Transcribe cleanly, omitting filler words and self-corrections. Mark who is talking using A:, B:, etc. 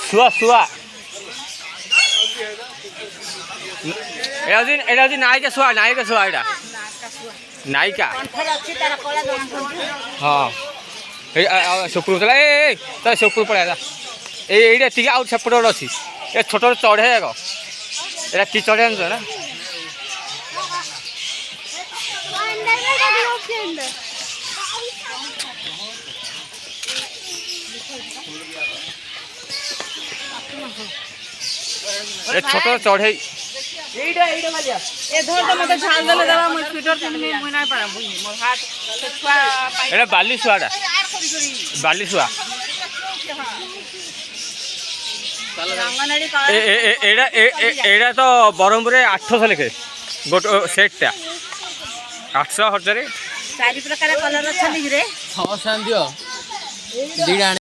A: শুয়া শুয়া এটা হচ্ছে নায়িকা শুয়া এটা নায়িকা ହଁ ସୁପୁର ଥିଲା ତା ସୁପୁର ପଳେଇ ଆସିଲା ଏଇଟା ଟିକେ ଆଉ ସେପଟେ ଗୋଟେ ଅଛି ଏ ଛୋଟ ଚଢ଼େଇ ଯାକ ଏଇଟା କି ଚଢ଼େଇ ଆଣିଛ ନା ଏ ଛୋଟ ଚଢ଼େଇ এটা বালি শুয়াটা বালি শুয়া এটা তো বরহমপুরে 800 লেখে গোট সেটটা 800 1000
B: চারি প্রকার কলর অଛନ୍ତି রে 600 দিও দিডা